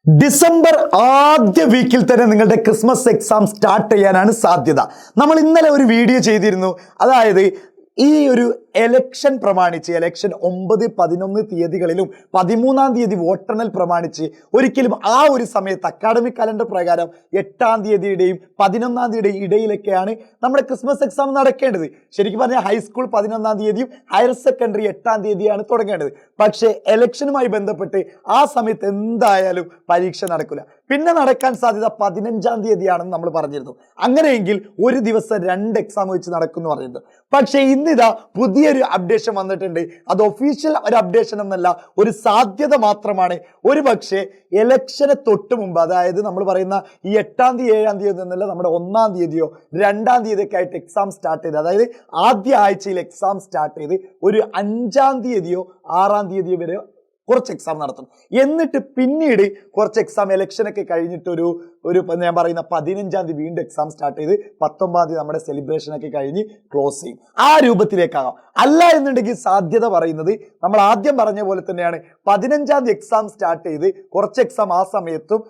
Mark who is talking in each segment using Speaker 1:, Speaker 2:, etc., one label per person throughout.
Speaker 1: December ആദ്യ വീക്കിൽ തന്നെ നിങ്ങളുടെ ക്രിസ്മസ് എക്സാം സ്റ്റാർട്ട് ചെയ്യാനാണ് സാധ്യത. നമ്മൾ ഇന്നലെ ഒരു വീഡിയോ ചെയ്തിരുന്നു. അതായത് ഈ ഒരു എലക്ഷൻ പ്രമാണിച്ച് ഇലക്ഷൻ 9, 11 തീയതികളിലും 13-ാം തീയതി വോട്ടെണ്ണൽ പ്രമാണിച്ച് ഒരിക്കലും ആ ഒരു സമയത്ത് അക്കാഡമിക് കലണ്ടർ പ്രകാരം 8-ാം തീയതിയുടെയും 11-ാം തീയതിയുടെയും ഇടയിലൊക്കെയാണ് നമ്മുടെ ക്രിസ്മസ് എക്സാം നടക്കേണ്ടത്. ശരിക്കും പറഞ്ഞാൽ ഹൈസ്കൂൾ 11-ാം തീയതിയും ഹയർ സെക്കൻഡറി 8-ാം തീയതിയാണ് തുടങ്ങേണ്ടത്. പക്ഷേ എലക്ഷനുമായി ബന്ധപ്പെട്ട് ആ സമയത്ത് എന്തായാലും പരീക്ഷ നടക്കില്ല. പിന്നെ നടക്കാൻ സാധ്യത 15-ാം തീയതിയാണെന്ന് നമ്മൾ പറഞ്ഞിരുന്നു. അങ്ങനെയെങ്കിൽ ഒരു ദിവസം 2 എക്സാം വെച്ച് നടക്കുമെന്ന് പറഞ്ഞിരുന്നു. പക്ഷേ ഇന്നിതാ പുതിയൊരു അപ്ഡേഷൻ വന്നിട്ടുണ്ട്. അത് ഒഫീഷ്യൽ ഒരു അപ്ഡേഷൻ എന്നല്ല, ഒരു സാധ്യത മാത്രമാണ്. ഒരു പക്ഷേ എലക്ഷന് തൊട്ട് മുമ്പ്, അതായത് നമ്മൾ പറയുന്ന ഈ 8-ാം തീയതി 7-ാം തീയതി എന്നല്ല, നമ്മുടെ 1-ാം തീയതിയോ 2-ാം തീയതിയൊക്കെ ആയിട്ട് എക്സാം സ്റ്റാർട്ട് ചെയ്ത്, അതായത് ആദ്യ ആഴ്ചയിൽ എക്സാം സ്റ്റാർട്ട് ചെയ്ത് ഒരു 5-ാം തീയതിയോ 6-ാം തീയതിയോ വരെ കുറച്ച് എക്സാം നടത്തും. എന്നിട്ട് പിന്നീട് കുറച്ച് എക്സാം ഇലക്ഷനൊക്കെ കഴിഞ്ഞിട്ട് ഒരു ഞാൻ പറയുന്ന 15-ാം തീയതി വീണ്ടും എക്സാം സ്റ്റാർട്ട് ചെയ്ത് 19-ാം തീയതി നമ്മുടെ സെലിബ്രേഷനൊക്കെ കഴിഞ്ഞ് ക്ലോസ് ചെയ്യും. ആ രൂപത്തിലേക്കാകാം. അല്ല എന്നുണ്ടെങ്കിൽ സാധ്യത പറയുന്നത് നമ്മൾ ആദ്യം പറഞ്ഞ പോലെ തന്നെയാണ്. 15-ാം തീയതി എക്സാം സ്റ്റാർട്ട് ചെയ്ത് കുറച്ച് എക്സാം ആ സമയത്തും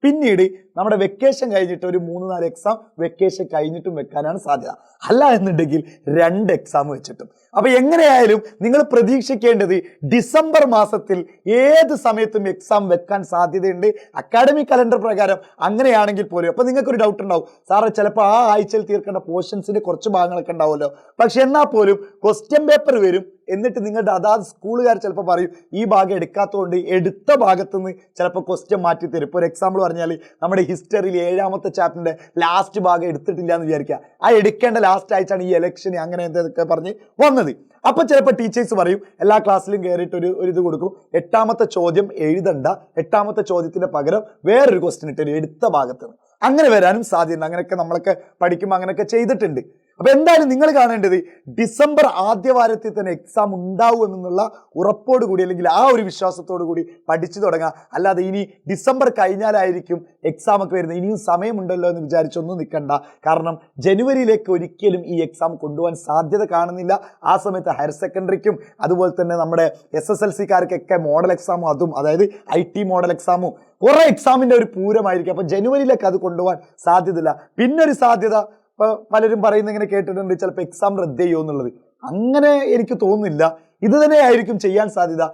Speaker 1: പിന്നീട് നമ്മുടെ വെക്കേഷൻ കഴിഞ്ഞിട്ട് ഒരു 3-4 എക്സാം വെക്കേഷൻ കഴിഞ്ഞിട്ടും വെക്കാനാണ് സാധ്യത. അല്ല എന്നുണ്ടെങ്കിൽ 2 എക്സാം വെച്ചിട്ടും. അപ്പൊ എങ്ങനെയായാലും നിങ്ങൾ പ്രതീക്ഷിക്കേണ്ടത് ഡിസംബർ മാസത്തിൽ ഏത് സമയത്തും എക്സാം വെക്കാൻ സാധ്യതയുണ്ട് അക്കാഡമിക് കലണ്ടർ പ്രകാരം. അങ്ങനെയാണെങ്കിൽ പോലും അപ്പൊ നിങ്ങൾക്കൊരു ഡൗട്ട് ഉണ്ടാവും, സാറേ ചിലപ്പോൾ ആ ആഴ്ചയിൽ തീർക്കേണ്ട പോർഷൻസിന്റെ കുറച്ച് ഭാഗങ്ങളൊക്കെ ഉണ്ടാവുമല്ലോ, പക്ഷെ എന്നാൽ പോലും ക്വസ്റ്റ്യൻ പേപ്പർ വരും. എന്നിട്ട് നിങ്ങളുടെ അതാത് സ്കൂളുകാർ ചിലപ്പോൾ പറയും ഈ ഭാഗം എടുക്കാത്തതുകൊണ്ട് എടുത്ത ഭാഗത്തുനിന്ന് ചിലപ്പോൾ ക്വസ്റ്റ്യൻ മാറ്റി തരും. ഇപ്പോൾ ഒരു എക്സാമ്പിൾ പറഞ്ഞാൽ നമ്മുടെ ഹിസ്റ്ററിയിൽ 7-ാമത്തെ ചാപ്റ്ററിന്റെ ലാസ്റ്റ് ഭാഗം എടുത്തിട്ടില്ല എന്ന് വിചാരിക്കുക. ആ എടുക്കേണ്ട ലാസ്റ്റ് ആഴ്ചയാണ് ഈ ഇലക്ഷന് അങ്ങനെ എന്തൊക്കെ പറഞ്ഞ് വന്നത്. അപ്പൊ ചിലപ്പോൾ ടീച്ചേഴ്സ് പറയും എല്ലാ ക്ലാസ്സിലും കയറിയിട്ട് ഒരു ഇത് കൊടുക്കും, 8-ാമത്തെ ചോദ്യം എഴുതണ്ട, 8-ാമത്തെ ചോദ്യത്തിന്റെ പകരം വേറൊരു ക്വസ്റ്റ്യൻ ഇട്ടൊരു എടുത്ത ഭാഗത്ത് നിന്ന്. അങ്ങനെ വരാനും സാധ്യതയുണ്ട്. അങ്ങനെയൊക്കെ നമ്മളൊക്കെ പഠിക്കുമ്പോൾ അങ്ങനെയൊക്കെ ചെയ്തിട്ടുണ്ട്. അപ്പൊ എന്തായാലും നിങ്ങൾ കാണേണ്ടത് ഡിസംബർ ആദ്യ വാരത്തിൽ തന്നെ എക്സാം ഉണ്ടാവുമെന്നുള്ള ഉറപ്പോട് കൂടി, അല്ലെങ്കിൽ ആ ഒരു വിശ്വാസത്തോടു കൂടി പഠിച്ചു തുടങ്ങുക. അല്ലാതെ ഇനി ഡിസംബർ കഴിഞ്ഞാലായിരിക്കും എക്സാം ഒക്കെ വരുന്നത്, ഇനിയും സമയമുണ്ടല്ലോ എന്ന് വിചാരിച്ചൊന്നും നിൽക്കണ്ട. കാരണം ജനുവരിയിലേക്ക് ഒരിക്കലും ഈ എക്സാം കൊണ്ടുപോകാൻ സാധ്യത കാണുന്നില്ല. ആ സമയത്ത് ഹയർ സെക്കൻഡറിക്കും അതുപോലെ തന്നെ നമ്മുടെ SSLC-കാർക്കൊക്കെ മോഡൽ എക്സാമും, അതും അതായത് IT മോഡൽ എക്സാമും കുറെ എക്സാമിന്റെ ഒരു പൂരമായിരിക്കും. അപ്പൊ ജനുവരിയിലേക്ക് അത് കൊണ്ടുപോകാൻ സാധ്യതയില്ല. പിന്നൊരു സാധ്യത പലരും പറയുന്ന ഇങ്ങനെ കേട്ടിട്ടുണ്ട്, ചിലപ്പോൾ എക്സാം റദ്ദ് ചെയ്യുമോ എന്നുള്ളത്. അങ്ങനെ എനിക്ക് തോന്നുന്നില്ല. ഇത് തന്നെ ആയിരിക്കും ചെയ്യാൻ സാധ്യത.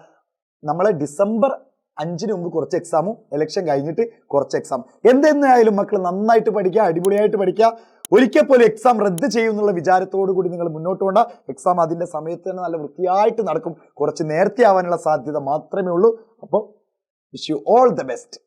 Speaker 1: നമ്മളെ ഡിസംബർ 5-ന് മുമ്പ് കുറച്ച് എക്സാമും ഇലക്ഷൻ കഴിഞ്ഞിട്ട് കുറച്ച് എക്സാം. എന്തെന്നായാലും മക്കൾ നന്നായിട്ട് പഠിക്കുക, അടിപൊളിയായിട്ട് പഠിക്കുക. ഒരിക്കൽ പോലും എക്സാം റദ്ദ് ചെയ്യുമെന്നുള്ള വിചാരത്തോടു കൂടി നിങ്ങൾ മുന്നോട്ട് കൊണ്ട എക്സാം അതിന്റെ സമയത്ത് തന്നെ നല്ല വൃത്തിയായിട്ട് നടക്കും. കുറച്ച് നേരത്തെ ആവാനുള്ള സാധ്യത മാത്രമേ ഉള്ളൂ. അപ്പോൾ wish you all the best.